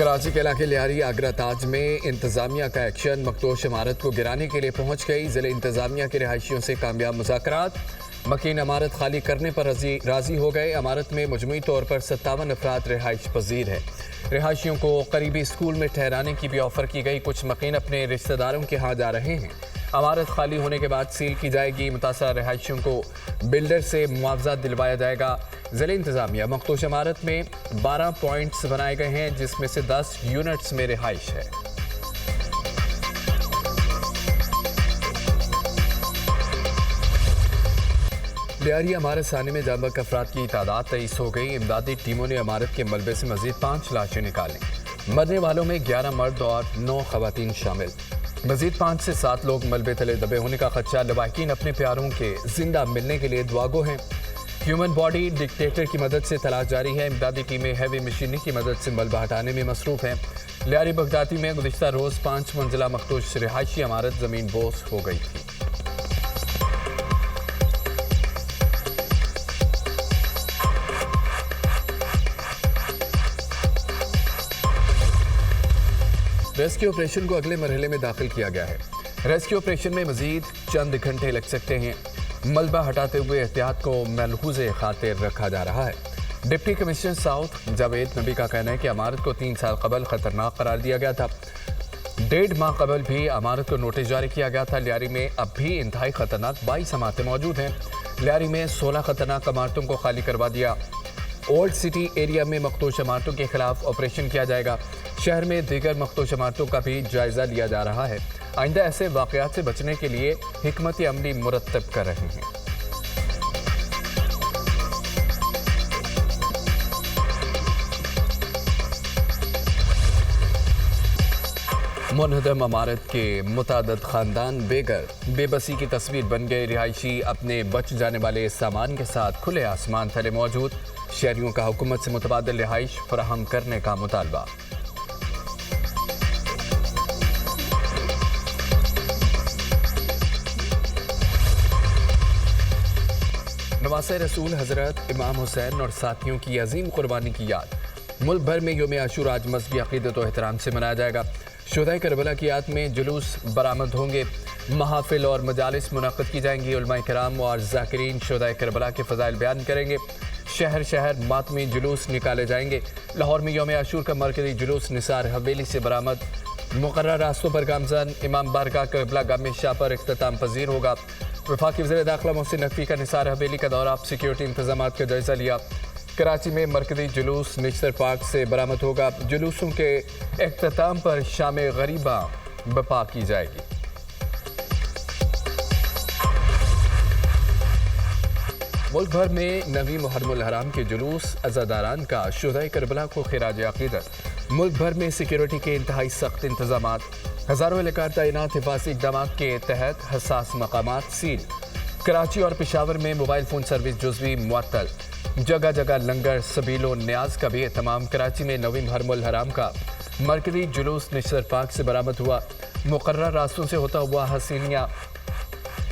कराची के इलाके लियारी आगरा ताज में इंतजामिया का एक्शन मखदूश इमारत को गिराने के लिए पहुंच गई। जिले इंतजामिया के रिहायशियों से कामयाब मुज़ाकरात, मकीन इमारत खाली करने पर राजी हो गए। इमारत में मजमूई तौर पर 57 अफराद रिहाइश पजीर है। रिहायशियों को करीबी स्कूल में ठहराने की भी ऑफर की गई। कुछ मकीन अपने रिश्तेदारों के यहाँ जा रहे हैं। इमारत खाली होने के बाद सील की जाएगी। मुतासरा रिहायशियों को बिल्डर से मुआवजा दिलवाया जाएगा। ज़िले इंतजामिया मखदूश इमारत में 12 पॉइंट्स बनाए गए हैं, जिसमें से 10 यूनिट्स में रिहाइश है। लियारी इमारत आने में जांबक अफराद की तादाद 23 हो गई। इमदादी टीमों ने इमारत के मलबे से मजीद 5 लाशें निकाली। मरने वालों में 11 मर्द और 9 खवातीन शामिल। मजीद 5 से 7 लोग मलबे तले दबे होने का खदशा। लवाहिकीन अपने प्यारों के जिंदा मिलने के लिए दुआगो हैं। ह्यूमन बॉडी डिक्टेटर की मदद से तलाश जारी है। इमदादी टीमें हैवी मशीनरी की मदद से मलबा हटाने में मसरूफ हैं। लियारी बगदादी में गुज़िश्ता रोज़ 5 मंजिला मखदूश रिहायशी इमारत ज़मीन बोस हो गई थी। रेस्क्यू ऑपरेशन को अगले मरहले में दाखिल किया गया है। रेस्क्यू ऑपरेशन में मजीद चंद घंटे लग सकते हैं। मलबा हटाते हुए एहतियात को मलहूज़े खातिर रखा जा रहा है। डिप्टी कमिश्नर साउथ जावेद नबी का कहना है कि इमारत को 3 साल कबल खतरनाक करार दिया गया था। 1.5 माह कबल भी इमारत को नोटिस जारी किया गया था। लियारी में अब भी इंतहाई खतरनाक 22 इमारतें मौजूद हैं। लियारी में 16 खतरनाक इमारतों को खाली करवा दिया। ओल्ड सिटी एरिया में मखदूश इमारतों के खिलाफ ऑपरेशन किया जाएगा। शहर में दीगर मखदूश इमारतों का भी जायजा लिया जा रहा है। आइंदा ऐसे वाक़यात से बचने के लिए हिकमत अमली मुरतब कर रहे हैं। मुनहदम इमारत के मुतादद खानदान बेघर बेबसी की तस्वीर बन गए। रिहायशी अपने बच जाने वाले सामान के साथ खुले आसमान तले मौजूद। शहरियों का हुकूमत से मुतबादिल रिहाइश फराहम करने का मुतालबा। नवासे रसूल हजरत इमाम हुसैन और साथियों की अजीम कुर्बानी की याद। मुल्क भर में यौम आशूरा आज मज़हबी अक़ीदत और एहतराम से मनाया जाएगा। शुहदाए करबला की याद में जुलूस बरामद होंगे। महाफिल और मजालिस मुनक़्क़द की जाएंगी। उलमाए किराम और ज़ाकिरीन शुहदाए करबला के फ़ज़ाइल बयान करेंगे। शहर शहर मातमी जुलूस निकाले जाएंगे। लाहौर में यौम आशूर का मरकज़ी जुलूस निसार हवेली से बरामद। मुक़र्रर रास्तों पर गामज़न इमाम बारगाह करबला गाह शाह पर इख्तिताम पजीर होगा। वफाकी वज़ीर दाखिला मोहसिन नकवी का निसार हवेली का दौरा, सिक्योरिटी इंतजामात का जायजा लिया। कराची में मरकज़ी जुलूस निश्तर पार्क से बरामद होगा। जुलूसों के इख्तिताम पर शाम गरीबा बपा की जाएगी। मुल्क भर में नवी मुहर्रमुल हराम के जुलूस अज़ादारान का शुहदाए करबला को खिराज अक़ीदत। मुल्क भर में सिक्योरिटी के इंतहाई सख्त इंतजामात। हज़ारों एहलकार तैनात। हिफाज़ती इक़दामात के तहत हसास मकामात सील। कराची और पेशावर में मोबाइल फ़ोन सर्विस जुज़वी मुअत्तल। जगह जगह लंगर सबीलो न्याज का भी एहतमाम। कराची में नवी मुहर्रमुल हराम का मरकज़ी जुलूस निश्तर पार्क से बरामद हुआ। मुक़र्रर रास्तों से होता हुआ हसीनिया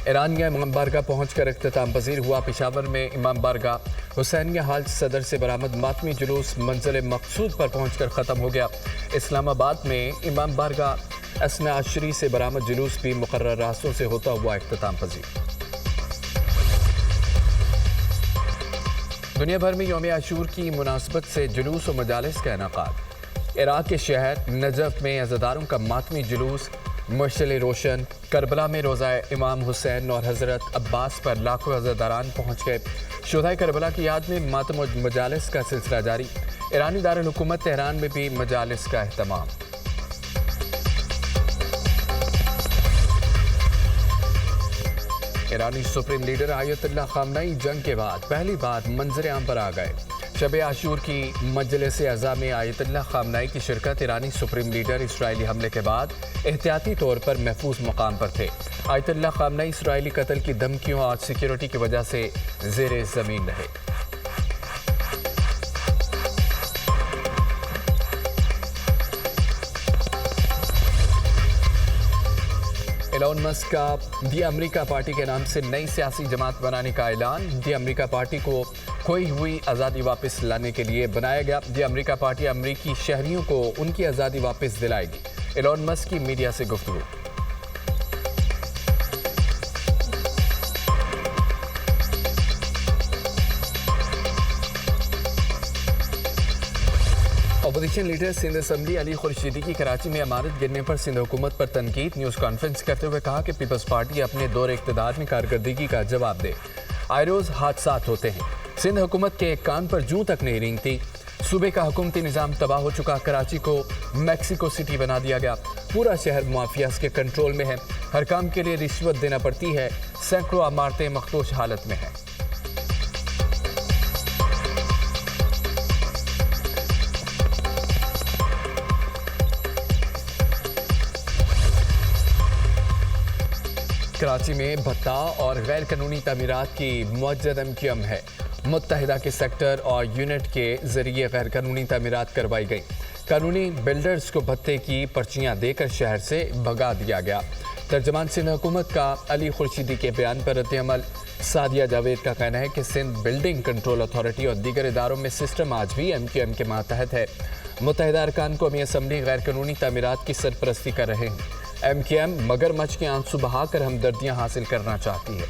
ईरानिया इमाम बारगाह पहुँच कर इख्तिताम पजीर हुआ। पेशावर में इमाम बारगाह हुसैनिया हाल सदर से बरामद मातमी जुलूस मंजिल मकसूद पर पहुँच कर ख़त्म हो गया। इस्लामाबाद में इमाम बारगाह असना अशरी से बरामद जुलूस भी मुक़र्रर रास्तों से होता हुआ इख्तिताम पजीर। दुनिया भर में यौम आशूर की मुनासबत से जुलूस और मजालिस का इनेकाद। इराक़ के शहर नजफ में अज़ादारों का मातमी जुलूस। मशअल रोशन। करबला में रोज़ा इमाम हुसैन और हज़रत अब्बास पर लाखों अज़ादारान पहुँच गए। शुहदाए करबला की याद में मातम और मजालिस का सिलसिला जारी। ईरानी दारुल हुकूमत तेहरान में भी मजालिस का एहतमाम। ईरानी सुप्रीम लीडर आयतुल्लाह ख़ामनेई जंग के बाद पहली बार मंजर आम पर आ गए। शब आशूर की मजलिस अज़ा में आयतुल्लाह ख़ामनेई की शिरकत। ईरानी सुप्रीम लीडर इसराइली हमले के बाद एहतियाती तौर पर महफूज मकाम पर थे। आयतुल्लाह ख़ामनेई इसराइली कत्ल की धमकियों और सिक्योरिटी की वजह से ज़ेरे ज़मीन रहे। एलोन मस्क का दी अमेरिका पार्टी के नाम से नई सियासी जमात बनाने का ऐलान। दी अमेरिका पार्टी को खोई हुई आज़ादी वापस लाने के लिए बनाया गया। ये अमेरिका पार्टी अमेरिकी शहरियों को उनकी आज़ादी वापस दिलाएगी। एलोन मस्क की मीडिया से गुफ्तगू। Opposition leader Sindh assembly Ali Khursheedi की कराची में इमारत गिरने पर सिंध हुकूमत पर तनकीद। न्यूज़ कॉन्फ्रेंस करते हुए कहा कि पीपल्स पार्टी अपने दौर इक़्तिदार में कारकर्दगी का जवाब दे। आए रोज़ हादसात होते हैं। सिंध हुकूमत के एक कान पर जूं तक नहीं रेंगती। सूबे का हुकूमती निज़ाम तबाह हो चुका। कराची को मैक्सिको सिटी बना दिया गया। पूरा शहर माफियाज के कंट्रोल में है। हर काम के लिए रिश्वत देना पड़ती है। सैकड़ों इमारतें मखदूश हालत में हैं। कराची में भत्ता और गैर कानूनी तमीरात की मुअज्जद MQM है। मुत्तहिदा के सेक्टर और यूनिट के जरिए गैर कानूनी तमीरात करवाई गई। कानूनी बिल्डर्स को भत्ते की पर्चियां देकर शहर से भगा दिया गया। तर्जमान सिंध हुकूमत का अली खुर्शीदी के बयान पर रद्द-ए-अमल। सादिया जावेद का कहना है कि सिंध बिल्डिंग कंट्रोल अथॉरिटी और दीगर इदारों में सिस्टम आज भी MQM के मातहत है। मुत्तहिदा अरकान कौमी असम्बली गैर कानूनी तमीरात की सरपरस्ती कर रहे हैं। MQM मगरमच्छ के आंसू बहाकर हमदर्दियां हासिल करना चाहती है।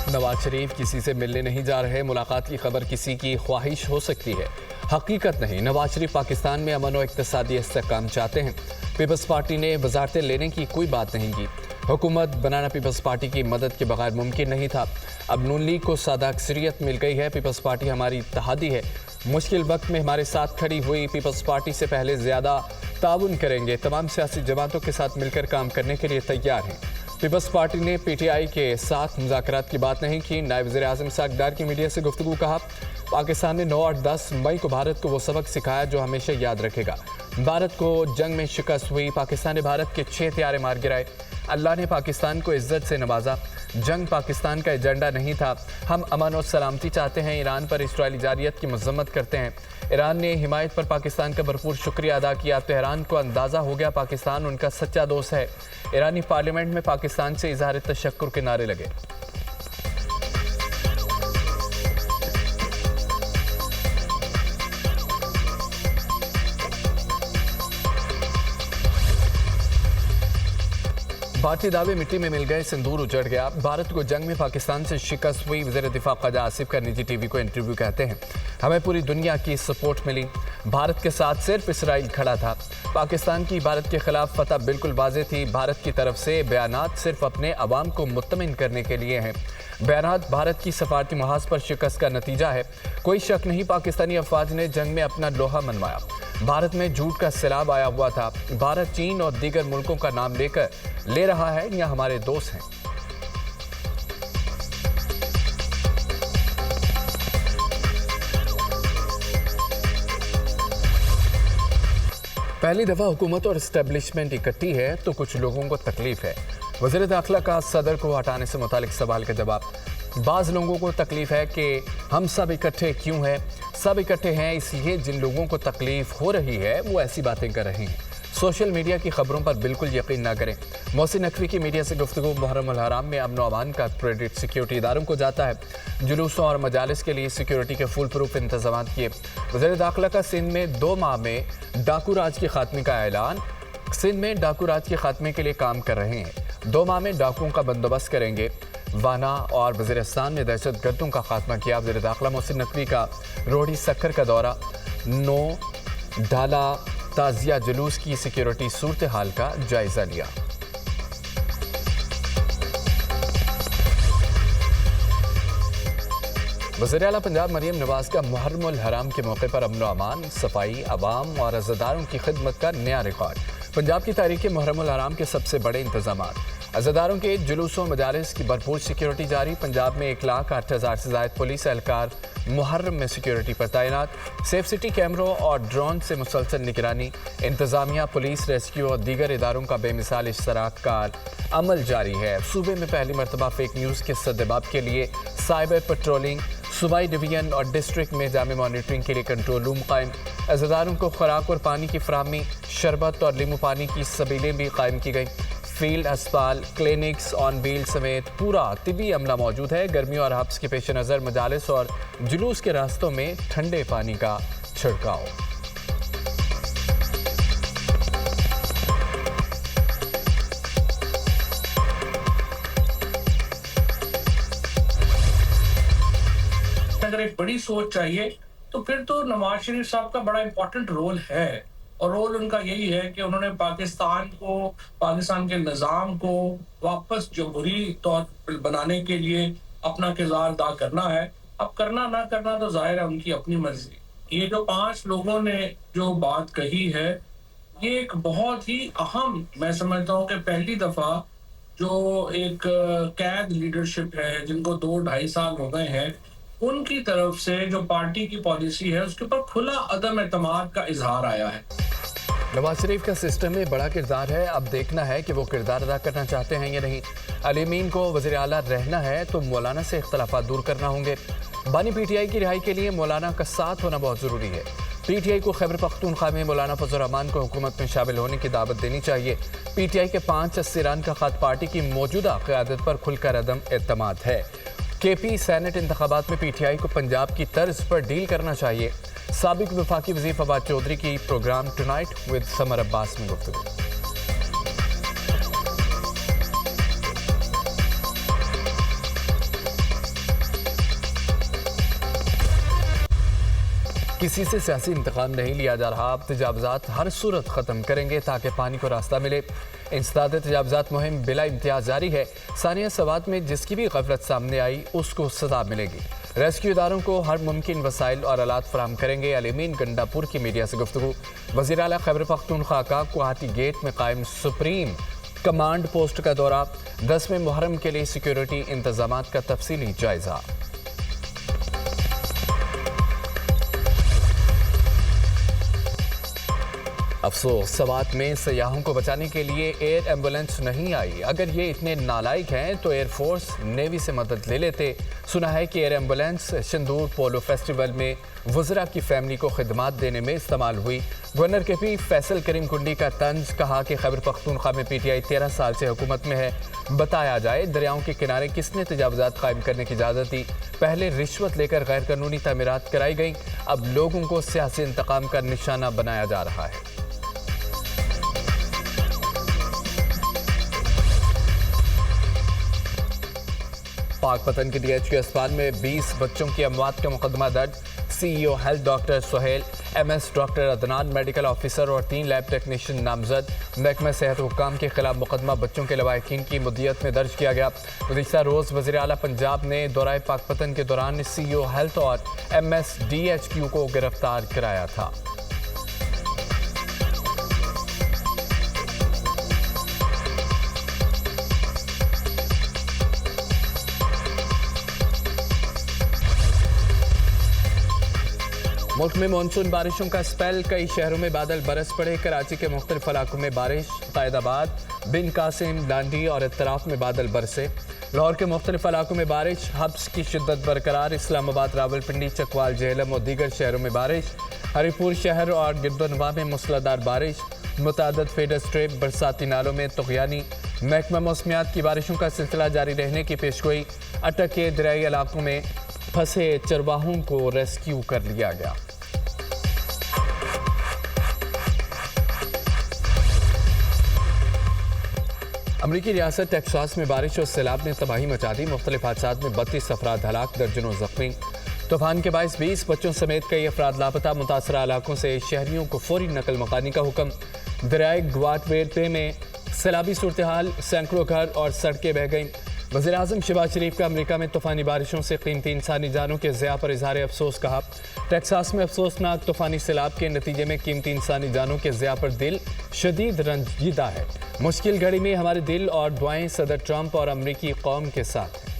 नवाज शरीफ किसी से मिलने नहीं जा रहे। मुलाकात की खबर किसी की ख्वाहिश हो सकती है, हकीकत नहीं। नवाज शरीफ पाकिस्तान में अमन और इक़्तिसादी इस्तेहकाम चाहते हैं। पीपल्स पार्टी ने वज़ारतें लेने की कोई बात नहीं की। हुकूमत बनाना पीपल्स पार्टी की मदद के बगैर मुमकिन नहीं था। अब नून लीग को सादा अक्सरियत मिल गई है। पीपल्स पार्टी हमारी इत्तेहादी है। मुश्किल वक्त में हमारे साथ खड़ी हुई पीपल्स पार्टी से पहले ज़्यादा ताउन करेंगे। तमाम सियासी जमातों के साथ मिलकर काम करने के लिए तैयार हैं। पीपल्स पार्टी ने PTI के साथ मुज़ाकरात की बात नहीं की। नायब वज़ीर-ए-आज़म इस्हाक़ डार की मीडिया से गुफ्तगू। कहा, पाकिस्तान ने 9 और 10 मई को भारत को वो सबक सिखाया जो हमेशा याद रखेगा। भारत को जंग में शिकस्त हुई। पाकिस्तान ने भारत के 6 हथियारे मार गिराए। अल्लाह ने पाकिस्तान को इज्जत से नवाजा। जंग पाकिस्तान का एजेंडा नहीं था। हम अमन और सलामती चाहते हैं। ईरान पर इसराइली जारियत की मजम्मत करते हैं। ईरान ने हिमायत पर पाकिस्तान का भरपूर शुक्रिया अदा किया। तेहरान को अंदाज़ा हो गया पाकिस्तान उनका सच्चा दोस्त है। ईरानी पार्लियामेंट में पाकिस्तान से इजहार तशक्कुर के नारे लगे। भारतीय दावे मिट्टी में मिल गए, सिंदूर उजड़ गया। भारत को जंग में पाकिस्तान से शिकस्त हुई। वज़ीर दिफा ख्वाजा आसिफ का निजी टीवी को इंटरव्यू कहते हैं, हमें पूरी दुनिया की सपोर्ट मिली। भारत के साथ सिर्फ इसराइल खड़ा था। पाकिस्तान की भारत के खिलाफ फतह बिल्कुल वाज़ेह थी। भारत की तरफ से बयानात सिर्फ अपने अवाम को मुत्तमिन करने के लिए हैं। बयानात भारत की सफारती महाज पर शिकस्त का नतीजा है। कोई शक नहीं, पाकिस्तानी अफवाज ने जंग में अपना लोहा मनवाया। भारत में झूठ का सैलाब आया हुआ था। भारत चीन और दीगर मुल्कों का नाम ले रहा है, या हमारे दोस्त हैं। पहली दफा हुकूमत और एस्टेब्लिशमेंट इकट्ठी है तो कुछ लोगों को तकलीफ है। वज़ीर दाखिला का सदर को हटाने से मुतालिक सवाल का जवाब। बाज़ लोगों को तकलीफ है कि हम सब इकट्ठे क्यों हैं। सब इकट्ठे हैं इसलिए जिन लोगों को तकलीफ हो रही है वो ऐसी बातें कर रहे हैं। सोशल मीडिया की खबरों पर बिल्कुल यकीन ना करें। मोहसिन नकवी की मीडिया से गुफ्तगू। मुहर्रम अल हराम में अमन व अमान का क्रेडिट सिक्योरिटी इदारों को जाता है। जुलूसों और मजालिस के लिए सिक्योरिटी के फुल प्रूफ इंतजाम किए। वज़ीर दाखिला का सिंध में 2 माह में डाकू राज के खात्मे का ऐलान। सिंध में डाकू राज के खात्मे के लिए काम कर रहे हैं। 2 माह में डाकुओं का बंदोबस्त करेंगे। वाना और वज़ीरिस्तान में दहशत गर्दों का खात्मा किया। वज़ीर दाखिला मोहसिन नकवी का रोहड़ी सक्कर का दौरा। 9 ढाला ताज़िया जुलूस की सिक्योरिटी सूरत हाल का जायजा लिया। वज़ीर आला पंजाब मरियम नवाज का मुहर्रम अल हराम के मौके पर अमन व अमान, सफाई, अवाम और अज़ादारों की खिदमत का नया रिकॉर्ड। पंजाब की तारीख मुहर्रम अल हराम के सबसे बड़े इंतजामात। अज़ादारों के जुलूसों मजालिस की भरपूर सिक्योरिटी जारी। पंजाब में 1,08,000 से ज़ायद पुलिस एहलकार मुहर्रम में सिक्योरिटी पर तैनात। सेफ सिटी कैमरों और ड्रोन से मुसलसल निगरानी। इंतजामिया, पुलिस, रेस्क्यू और दीगर इदारों का बेमिसाल इश्तराकार अमल जारी है। सूबे में पहली मरतबा फेक न्यूज़ के सद्देबाब के लिए साइबर पेट्रोलिंग। सूबाई डिवीजन और डिस्ट्रिक्ट में जामे मॉनिटरिंग के लिए कंट्रोल रूम कायम। अज़ादारों को खुराक और पानी की फराहमी, शरबत और लीमू पानी की सबीलें भी कायम की गई। फील्ड अस्पताल, क्लिनिक्स ऑन व्हील समेत पूरा तिबी अमला मौजूद है। गर्मियों और हब्स के पेश नज़र मजालिस और जुलूस के रास्तों में ठंडे पानी का छिड़काव। अगर एक बड़ी सोच चाहिए तो फिर तो नवाज शरीफ साहब का बड़ा इंपॉर्टेंट रोल है, और रोल उनका यही है कि उन्होंने पाकिस्तान के निज़ाम को वापस जमहूरी तौर पर बनाने के लिए अपना किरदार अदा करना है। अब करना ना करना तो जाहिर है उनकी अपनी मर्जी। ये जो 5 लोगों ने जो बात कही है, ये एक बहुत ही अहम, मैं समझता हूँ कि पहली दफा जो एक कैद लीडरशिप है, जिनको 2-2.5 साल हो गए हैं, उनकी तरफ से जो पार्टी की पॉलिसी है उसके ऊपर खुला अदम एतमाद का इजहार आया है। नवाज शरीफ का सिस्टम में बड़ा किरदार है, अब देखना है कि वो किरदार अदा करना चाहते हैं या नहीं। अली अमीन को वज़ीर आला रहना है तो मौलाना से इख्तलाफात दूर करना होंगे। बानी पीटीआई की रिहाई के लिए मौलाना का साथ होना बहुत ज़रूरी है। पीटीआई को खैबर पख्तूनख्वा में मौलाना फजल रहमान को हुकूमत में शामिल होने की दावत देनी चाहिए। पीटीआई के 5 अस्सीरान का खत पार्टी की मौजूदा क़यादत पर खुलकर अदम एतमाद है। केपी सेनेट इंतखाबात में पीटीआई को पंजाब की तर्ज पर डील करना चाहिए। साबिक वफाकी वज़ीर फवाद चौधरी की program tonight with Samar Abbas में गुफ्तगू। किसी से सियासी इंतकाम नहीं लिया जा रहा। अब तजावज़ात हर सूरत ख़त्म करेंगे ताकि पानी को रास्ता मिले। इंसदाद तजावज़ात मुहिम बिला इम्तियाज़ जारी है। सानिया सवात में जिसकी भी गफलत सामने आई उसको सज़ा मिलेगी। रेस्क्यू इदारों को हर मुमकिन वसाइल और आलात फराहम करेंगे। अली अमीन गंडापुर की मीडिया से गुफ्तगू। वज़ीर आला खैबर पख्तूनख्वा का गुवाहाटी गेट में कायम सुप्रीम कमांड पोस्ट का दौरा। 10वें मुहर्रम के लिए सिक्योरिटी इंतजामात का तफसीली जायजा। अफसोस सवात में सयाहों को बचाने के लिए एयर एम्बुलेंस नहीं आई। अगर ये इतने नालायक हैं तो एयरफोर्स नेवी से मदद ले लेते। सुना है कि एयर एम्बुलेंस सिंदूर पोलो फेस्टिवल में वज़रा की फैमिली को खिदमात देने में इस्तेमाल हुई। गवर्नर के पी फैसल करीम कुंडी का तंज। कहा कि खैबर पख्तूनख्वा में पीटीआई 13 साल से हुकूमत में है। बताया जाए दरियाओं के किनारे किसने तजावज़ात कायम करने की इजाज़त दी। पहले रिश्वत लेकर गैर कानूनी तमीरात कराई गई, अब लोगों को सियासी इंतकाम का निशाना बनाया जा रहा है। पाकपतन के डीएचक्यू अस्पताल में 20 बच्चों की अमवात का मुकदमा दर्ज। CEO health doctor Sohail, MS doctor Adnan, medical officer और 3 लैब टेक्नीशियन नामजद। महकमा सेहत हुक्काम के खिलाफ मुकदमा बच्चों के लवाहिकीन की मुद्दत में दर्ज किया गया। गुज़िश्ता रोज़ वज़ीर आला पंजाब ने दौराए पाकपतन के दौरान सीईओ हेल्थ और एमएस डीएचक्यू को गिरफ्तार कराया था। मुल्क में मानसून बारिशों का स्पेल। कई शहरों में बादल बरस पड़े। कराची के मुख्तलिफ इलाकों में बारिश। कायदाबाद, बिन कासिम, डांडी और इत्तराफ में बादल बरसे। लाहौर के मुख्तलिफ इलाकों में बारिश। हब्स की शिद्दत बरकरार। इस्लामाबाद, रावलपिंडी, चकवाल, जेहलम और दीगर शहरों में बारिश। हरीपुर शहर और गिरदोनवा में मूसलाधार बारिश। मुतादद फीडर स्ट्रिप, बरसाती नालों में तुग़यानी। महकमा मौसमियात की बारिशों का सिलसिला जारी रहने की पेशगोई। अटक के दरियाई इलाकों में फंसे चरवाहों को रेस्क्यू कर लिया गया। अमरीकी रियासत टेक्सास में बारिश और सैलाब ने तबाही मचा दी। मुख्तलिफ हादसात में 32 अफराद हलाक, दर्जनों जख्मी। तूफान के बायस 20 बच्चों समेत कई अफराद लापता। मुतासरा इलाकों से शहरियों को फौरी नकल मकानी का हुक्म। दरियाए ग्वाटेमाला में सैलाबी सूरत हाल, सैकड़ों घर और सड़कें बह गईं। वज़ीर आज़म शहबाज शरीफ का अमेरिका में तूफ़ानी बारिशों से कीमती इंसानी जानों के ज़िया पर इज़हार अफसोस कहा। टेक्सास में अफसोसनाक तूफ़ानी सैलाब के नतीजे में कीमती इंसानी जानों के ज़िया पर दिल शदीद रंजीदा है। मुश्किल घड़ी में हमारे दिल और दुआएं सदर ट्रंप और अमरीकी कौम के साथ हैं।